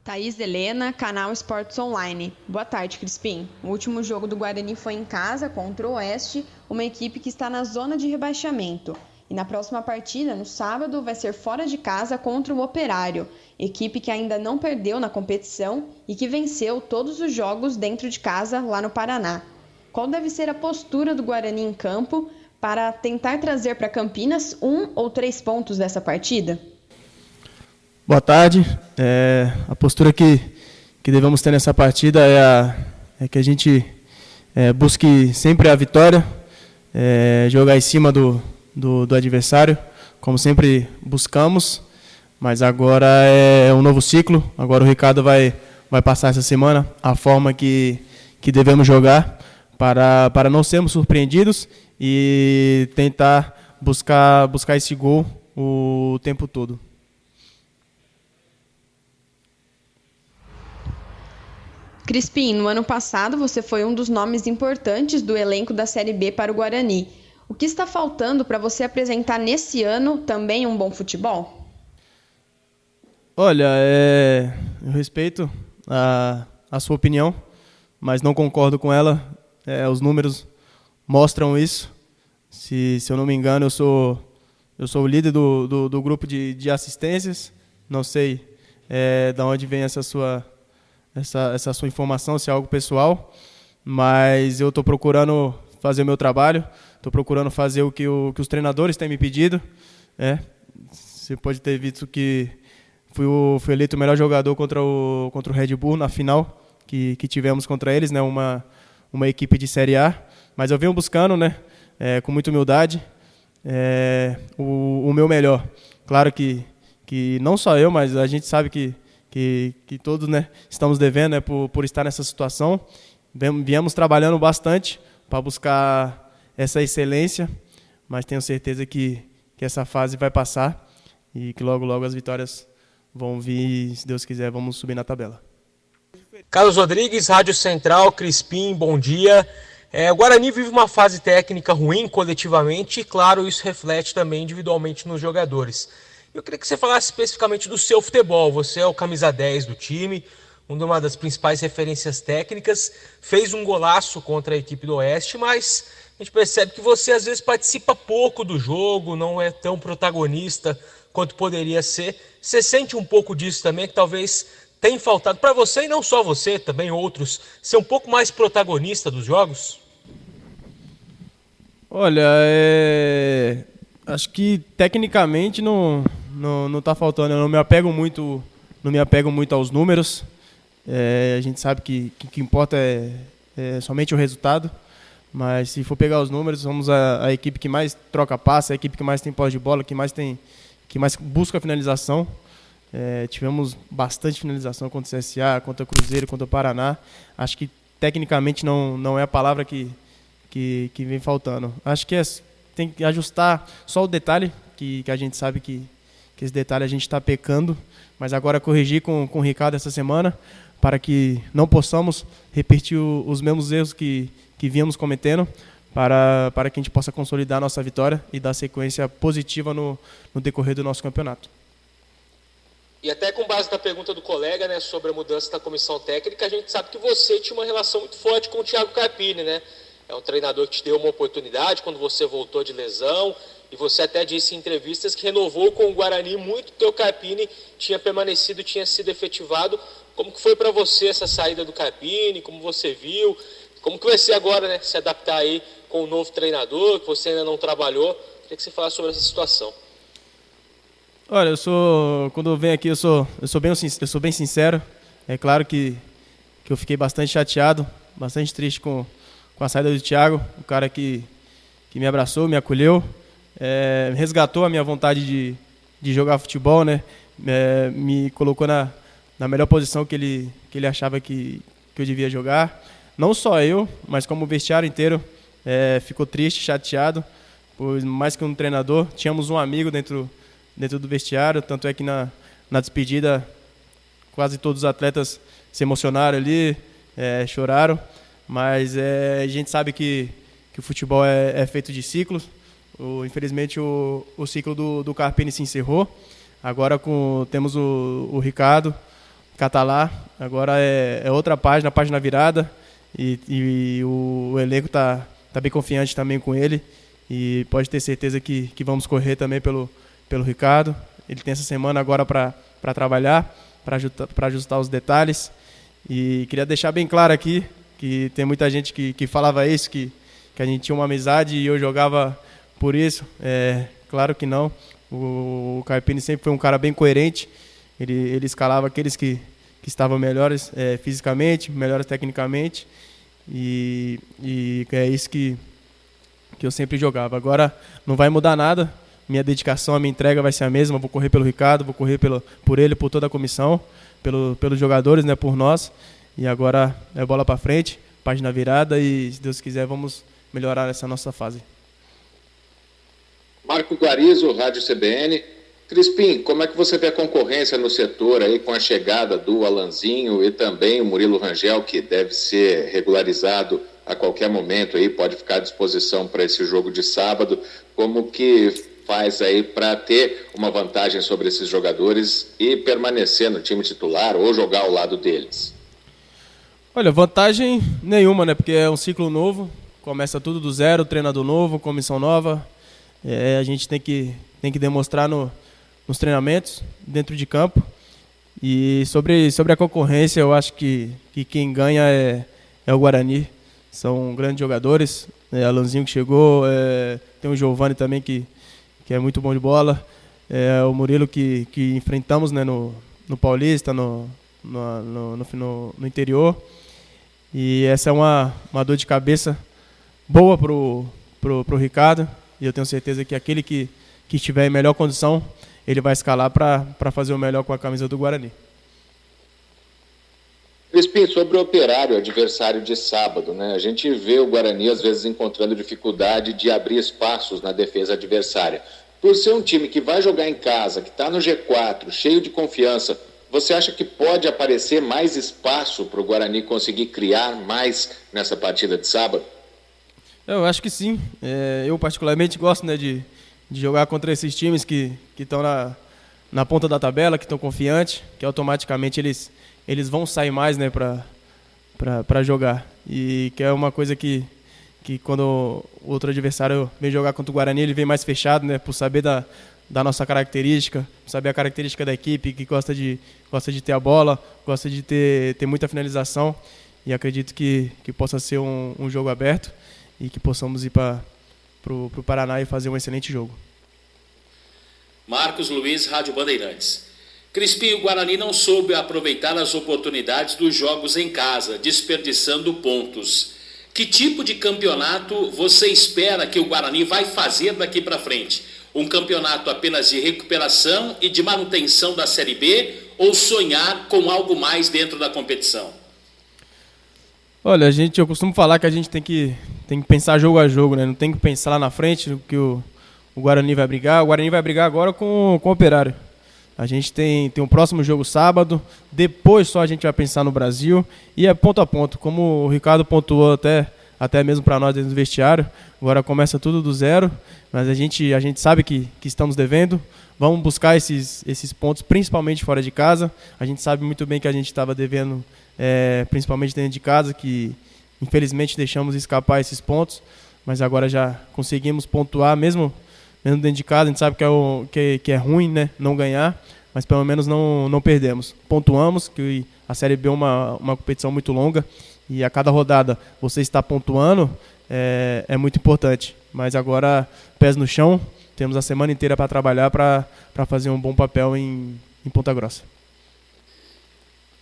Thaís Helena, canal Esportes Online. Boa tarde, Crispim. O último jogo do Guarani foi em casa contra o Oeste, uma equipe que está na zona de rebaixamento. E na próxima partida, no sábado, vai ser fora de casa contra o Operário, equipe que ainda não perdeu na competição e que venceu todos os jogos dentro de casa lá no Paraná. Qual deve ser a postura do Guarani em campo para tentar trazer para Campinas 1 ou 3 pontos dessa partida? Boa tarde. A postura que devemos ter nessa partida é que a gente busque sempre a vitória, jogar em cima do adversário, como sempre buscamos, mas agora é um novo ciclo. Agora o Ricardo vai passar essa semana a forma que devemos jogar para não sermos surpreendidos e tentar buscar esse gol o tempo todo. Crispim, no ano passado você foi um dos nomes importantes do elenco da Série B para o Guarani. O que está faltando para você apresentar nesse ano também um bom futebol? Olha, eu respeito a sua opinião, mas não concordo com ela. Os números mostram isso. Se eu não me engano, eu sou o líder do grupo de assistências. Não sei de onde vem essa sua informação, se é algo pessoal, mas eu estou procurando fazer o meu trabalho, estou procurando fazer o que os treinadores têm me pedido. Você pode ter visto que fui eleito o melhor jogador contra o Red Bull na final que tivemos contra eles, né, uma equipe de Série A, mas eu venho buscando, né, com muita humildade, o meu melhor. Claro que não só eu, mas a gente sabe que todos, né, estamos devendo, né, por estar nessa situação. Viemos trabalhando bastante para buscar essa excelência, mas tenho certeza que essa fase vai passar e que logo, logo as vitórias vão vir e, se Deus quiser, vamos subir na tabela. Carlos Rodrigues, Rádio Central, Crispim, bom dia. O Guarani vive uma fase técnica ruim coletivamente e, claro, isso reflete também individualmente nos jogadores. Eu queria que você falasse especificamente do seu futebol. Você é o camisa 10 do time, uma das principais referências técnicas, fez um golaço contra a equipe do Oeste, mas a gente percebe que você às vezes participa pouco do jogo, não é tão protagonista quanto poderia ser. Você sente um pouco disso também, que talvez tenha faltado para você, e não só você, também outros, ser um pouco mais protagonista dos jogos? Olha, acho que tecnicamente não está faltando. Eu não me apego muito aos números. A gente sabe que o que importa é somente o resultado. Mas se for pegar os números, somos a equipe que mais troca passe, a equipe que mais tem posse de bola, que mais busca a finalização. Tivemos bastante finalização contra o CSA, contra o Cruzeiro, contra o Paraná. Acho que tecnicamente não é a palavra que vem faltando. Acho que tem que ajustar só o detalhe, que a gente sabe que esse detalhe a gente está pecando, mas agora corrigir com o Ricardo essa semana, para que não possamos repetir os mesmos erros que viemos cometendo, para que a gente possa consolidar a nossa vitória e dar sequência positiva no decorrer do nosso campeonato. E até com base na pergunta do colega, né, sobre a mudança da comissão técnica, a gente sabe que você tinha uma relação muito forte com o Thiago Carpini, né? É um treinador que te deu uma oportunidade quando você voltou de lesão, e você até disse em entrevistas que renovou com o Guarani muito porque o Carpini tinha permanecido, tinha sido efetivado. Como que foi para você essa saída do Carpini? Como você viu? Como que vai ser agora, né, se adaptar aí com o novo treinador, que você ainda não trabalhou? Queria que você falasse sobre essa situação. Olha, quando eu venho aqui, eu sou bem sincero. É claro que eu fiquei bastante chateado, bastante triste com a saída do Thiago, o cara que me abraçou, me acolheu, resgatou a minha vontade de jogar futebol, né? Me colocou na melhor posição que ele achava que eu devia jogar. Não só eu, mas como o vestiário inteiro ficou triste, chateado, por mais que um treinador. Tínhamos um amigo dentro do vestiário, tanto é que na despedida quase todos os atletas se emocionaram ali, choraram, mas a gente sabe que o futebol é feito de ciclos. Infelizmente o ciclo do Carpini se encerrou. Agora temos o Ricardo, Catalá. Agora é outra página virada, e o elenco tá bem confiante também com ele, e pode ter certeza que vamos correr também pelo Ricardo. Ele tem essa semana agora para trabalhar, para ajustar os detalhes. E queria deixar bem claro aqui que tem muita gente que falava isso, que a gente tinha uma amizade e eu jogava por isso. Claro que não. O Carpini sempre foi um cara bem coerente. Ele escalava aqueles que estavam melhores fisicamente, melhores tecnicamente. E é isso que eu sempre jogava. Agora não vai mudar nada. Minha dedicação, a minha entrega vai ser a mesma. Vou correr pelo Ricardo, vou correr por ele, por toda a comissão, pelos jogadores, né, por nós. E agora é bola para frente, página virada, e se Deus quiser vamos melhorar essa nossa fase. Marco Guarizo, Rádio CBN. Crispim, como é que você vê a concorrência no setor aí com a chegada do Alanzinho e também o Murilo Rangel, que deve ser regularizado a qualquer momento aí, pode ficar à disposição para esse jogo de sábado? Como que faz aí para ter uma vantagem sobre esses jogadores e permanecer no time titular ou jogar ao lado deles? Olha, vantagem nenhuma, né? Porque é um ciclo novo, começa tudo do zero, treinador novo, comissão nova. A gente tem que demonstrar nos treinamentos, dentro de campo. E sobre a concorrência, eu acho que quem ganha é o Guarani. São grandes jogadores. Alanzinho que chegou, tem o Giovani também que é muito bom de bola. O Murilo que enfrentamos, né, no Paulista, no interior. E essa é uma dor de cabeça boa pro Ricardo. E eu tenho certeza que aquele que estiver em melhor condição, ele vai escalar para fazer o melhor com a camisa do Guarani. Crispim, sobre o Operário, adversário de sábado, né? A gente vê o Guarani às vezes encontrando dificuldade de abrir espaços na defesa adversária. Por ser um time que vai jogar em casa, que está no G4, cheio de confiança, você acha que pode aparecer mais espaço para o Guarani conseguir criar mais nessa partida de sábado? Eu acho que sim. Eu particularmente gosto, né, de jogar contra esses times que estão na ponta da tabela, que estão confiantes, que automaticamente eles vão sair mais, né, para jogar. E que é uma coisa que quando o outro adversário vem jogar contra o Guarani, ele vem mais fechado, né, por saber da nossa característica, por saber a característica da equipe, que gosta de ter a bola, gosta de ter muita finalização. E acredito que possa ser um jogo aberto e que possamos ir para o Paraná e fazer um excelente jogo. Marcos Luiz, Rádio Bandeirantes. Crispim, o Guarani não soube aproveitar as oportunidades dos jogos em casa, desperdiçando pontos. Que tipo de campeonato você espera que o Guarani vai fazer daqui para frente? Um campeonato apenas de recuperação e de manutenção da Série B, ou sonhar com algo mais dentro da competição? Olha, eu costumo falar que a gente tem que pensar jogo a jogo, né? Não tem que pensar lá na frente que o Guarani vai brigar. O Guarani vai brigar agora com o Operário. A gente tem um próximo jogo sábado, depois só a gente vai pensar no Brasil, e é ponto a ponto, como o Ricardo pontuou até mesmo para nós dentro do vestiário. Agora começa tudo do zero, mas a gente sabe que estamos devendo. Vamos buscar esses pontos, principalmente fora de casa. A gente sabe muito bem que a gente estava devendo, principalmente dentro de casa, que infelizmente deixamos escapar esses pontos, mas agora já conseguimos pontuar, mesmo dentro de casa. A gente sabe que é ruim, né, não ganhar, mas pelo menos não perdemos. Pontuamos, que a Série B é uma competição muito longa, e a cada rodada você está pontuando é muito importante. Mas agora, pés no chão, temos a semana inteira para trabalhar para fazer um bom papel em Ponta Grossa.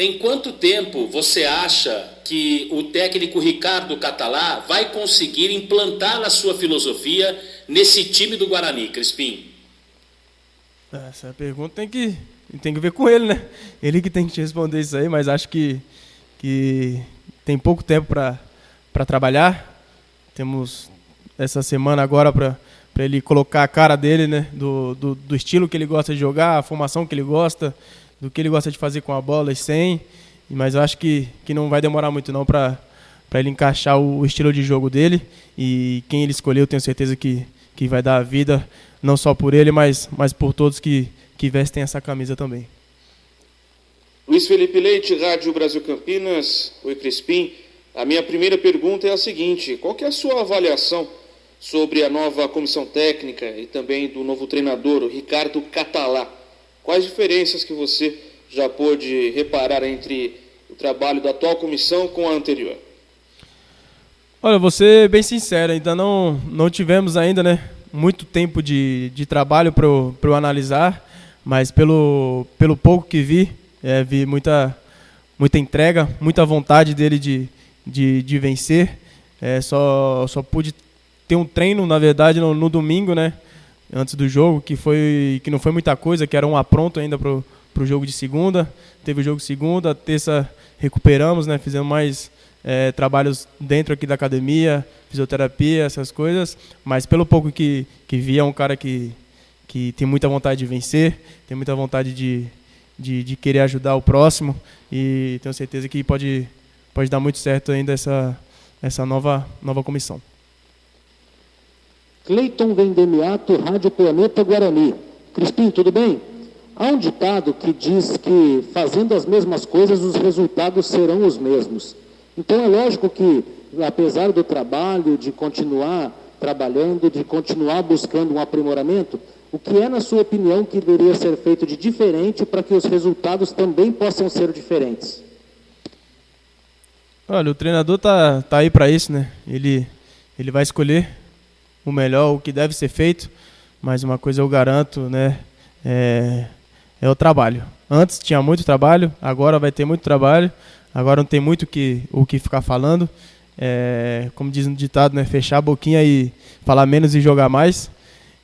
Em quanto tempo você acha que o técnico Ricardo Catalá vai conseguir implantar a sua filosofia nesse time do Guarani, Crispim? Essa pergunta tem que ver com ele, né? Ele que tem que te responder isso aí, mas acho que tem pouco tempo para trabalhar. Temos essa semana agora para ele colocar a cara dele, né? Do estilo que ele gosta de jogar, a formação que ele gosta, do que ele gosta de fazer com a bola e sem. Mas eu acho que não vai demorar muito não para ele encaixar o estilo de jogo dele. E quem ele escolheu, eu tenho certeza que vai dar a vida, não só por ele, mas por todos que vestem essa camisa também. Luiz Felipe Leite, Rádio Brasil Campinas. Oi, Crispim. A minha primeira pergunta é a seguinte: qual que é a sua avaliação sobre a nova comissão técnica e também do novo treinador, o Ricardo Catalá? Quais diferenças que você já pôde reparar entre o trabalho da atual comissão com a anterior? Olha, vou ser bem sincero, ainda não tivemos ainda, né, muito tempo de trabalho para eu analisar, mas pelo pouco que vi muita entrega, muita vontade dele de vencer. Só pude ter um treino, na verdade, no domingo, né, antes do jogo, que não foi muita coisa, que era um apronto ainda pro jogo de segunda. Teve o jogo de segunda, terça recuperamos, né, fizemos mais trabalhos dentro aqui da academia, fisioterapia, essas coisas, mas pelo pouco que vi, é um cara que tem muita vontade de vencer, tem muita vontade de querer ajudar o próximo, e tenho certeza que pode dar muito certo ainda essa nova comissão. Cleiton Vendemiato, Rádio Planeta Guarani. Crispim, tudo bem? Há um ditado que diz que fazendo as mesmas coisas os resultados serão os mesmos. Então é lógico que, apesar do trabalho, de continuar trabalhando, de continuar buscando um aprimoramento, o que é, na sua opinião, que deveria ser feito de diferente para que os resultados também possam ser diferentes? Olha, o treinador tá aí para isso, né? Ele vai escolher o melhor, o que deve ser feito, mas uma coisa eu garanto, né? É o trabalho. Antes tinha muito trabalho, agora vai ter muito trabalho, agora não tem muito o que ficar falando. Como diz no ditado, né? Fechar a boquinha e falar menos e jogar mais,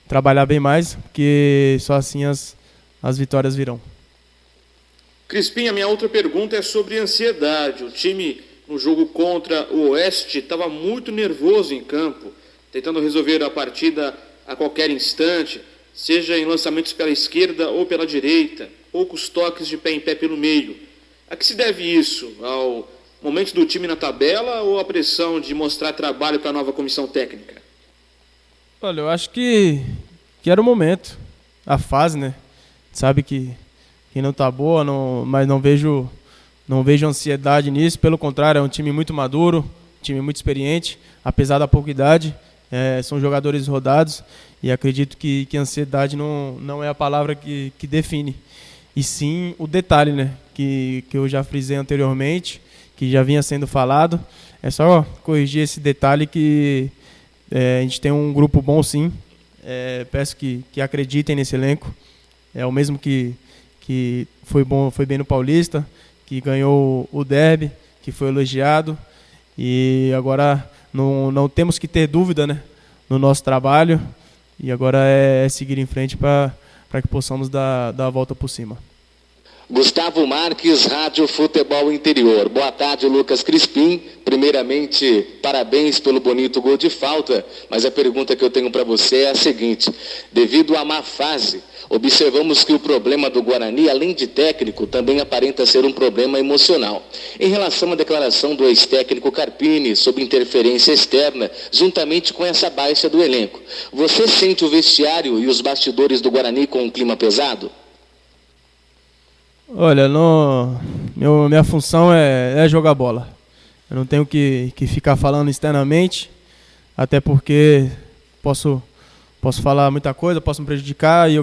trabalhar bem mais, porque só assim as vitórias virão. Crispim, a minha outra pergunta é sobre ansiedade. O time, no jogo contra o Oeste, estava muito nervoso em campo, tentando resolver a partida a qualquer instante, seja em lançamentos pela esquerda ou pela direita, poucos toques de pé em pé pelo meio. A que se deve isso? Ao momento do time na tabela ou à pressão de mostrar trabalho para a nova comissão técnica? Olha, eu acho que era o momento, a fase, né? Sabe que não tá boa, mas não vejo ansiedade nisso. Pelo contrário, é um time muito maduro, um time muito experiente, apesar da pouca idade. São jogadores rodados, e acredito que ansiedade não é a palavra que define, e sim o detalhe, né, que eu já frisei anteriormente, que já vinha sendo falado. É só corrigir esse detalhe que a gente tem um grupo bom, sim. Peço que acreditem nesse elenco. É o mesmo que foi bem no Paulista, que ganhou o derby, que foi elogiado, e agora não temos que ter dúvida, né, no nosso trabalho, e agora é seguir em frente para que possamos dar a volta por cima. Gustavo Marques, Rádio Futebol Interior. Boa tarde, Lucas Crispim. Primeiramente, parabéns pelo bonito gol de falta, mas a pergunta que eu tenho para você é a seguinte: devido à má fase, observamos que o problema do Guarani, além de técnico, também aparenta ser um problema emocional. Em relação à declaração do ex-técnico Carpini sobre interferência externa, juntamente com essa baixa do elenco, você sente o vestiário e os bastidores do Guarani com um clima pesado? Olha, minha função é jogar bola. Eu não tenho que ficar falando externamente, até porque posso falar muita coisa, posso me prejudicar, e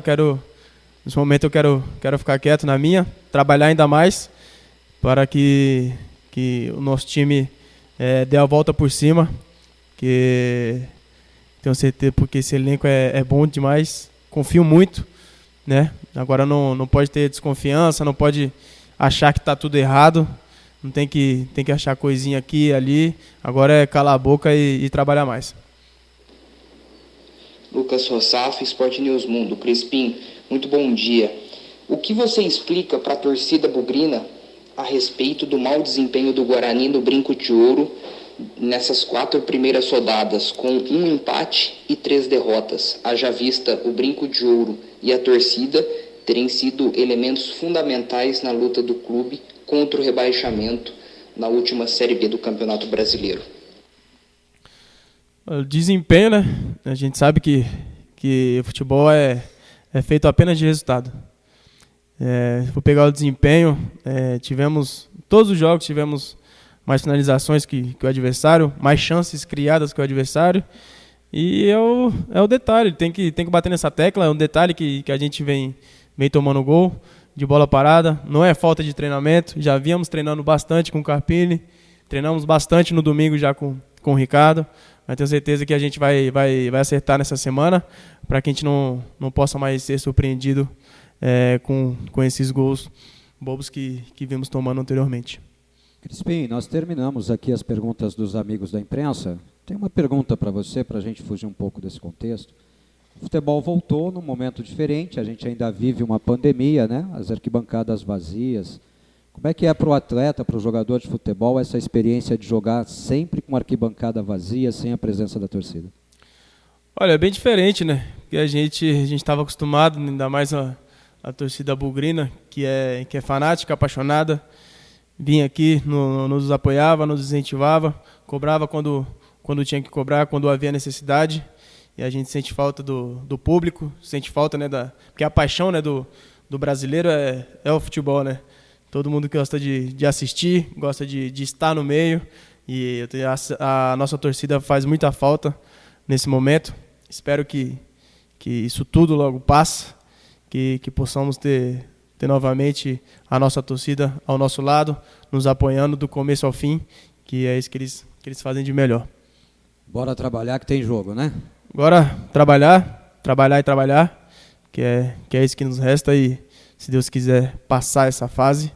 nesse momento eu quero ficar quieto na minha, trabalhar ainda mais para que o nosso time dê a volta por cima, que tenho certeza, porque esse elenco é bom demais, confio muito, né? Agora não pode ter desconfiança, não pode achar que está tudo errado, não tem que achar coisinha aqui e ali. Agora é calar a boca e trabalhar mais. Lucas Rossaf, Sport News Mundo. Crispim, muito bom dia. O que você explica para a torcida bugrina a respeito do mau desempenho do Guarani no Brinco de Ouro nessas 4 primeiras rodadas, com 1 empate e 3 derrotas? Haja vista o Brinco de Ouro e a torcida terem sido elementos fundamentais na luta do clube contra o rebaixamento na última Série B do Campeonato Brasileiro. O desempenho, né? A gente sabe que o futebol é feito apenas de resultado. Se for pegar o desempenho, todos os jogos tivemos mais finalizações que o adversário, mais chances criadas que o adversário. E é o detalhe, tem que bater nessa tecla, é um detalhe que a gente vem tomando gol de bola parada. Não é falta de treinamento, já víamos treinando bastante com o Carpini, treinamos bastante no domingo já com o Ricardo, mas tenho certeza que a gente vai acertar nessa semana para que a gente não possa mais ser surpreendido com esses gols bobos que vimos tomando anteriormente. Crispim, nós terminamos aqui as perguntas dos amigos da imprensa. Tem uma pergunta para você, para a gente fugir um pouco desse contexto. O futebol voltou num momento diferente, a gente ainda vive uma pandemia, né? As arquibancadas vazias. Como é que é para o atleta, para o jogador de futebol, essa experiência de jogar sempre com arquibancada vazia, sem a presença da torcida? Olha, é bem diferente, né? Porque a gente estava acostumado, ainda mais a torcida bugrina, que é fanática, apaixonada. Vinha aqui, nos apoiava, nos incentivava, cobrava quando tinha que cobrar, quando havia necessidade. E a gente sente falta do público, sente falta, né, porque a paixão, né, do brasileiro é o futebol, né? Todo mundo gosta de assistir, gosta de estar no meio. E a nossa torcida faz muita falta nesse momento. Espero que isso tudo logo passe, que possamos ter novamente a nossa torcida ao nosso lado, nos apoiando do começo ao fim, que é isso que eles fazem de melhor. Bora trabalhar que tem jogo, né? Agora trabalhar e trabalhar, que é isso que nos resta, e se Deus quiser passar essa fase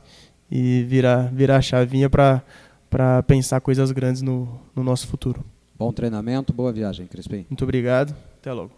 e virar a chavinha para pensar coisas grandes no nosso futuro. Bom treinamento, boa viagem, Crispim. Muito obrigado, até logo.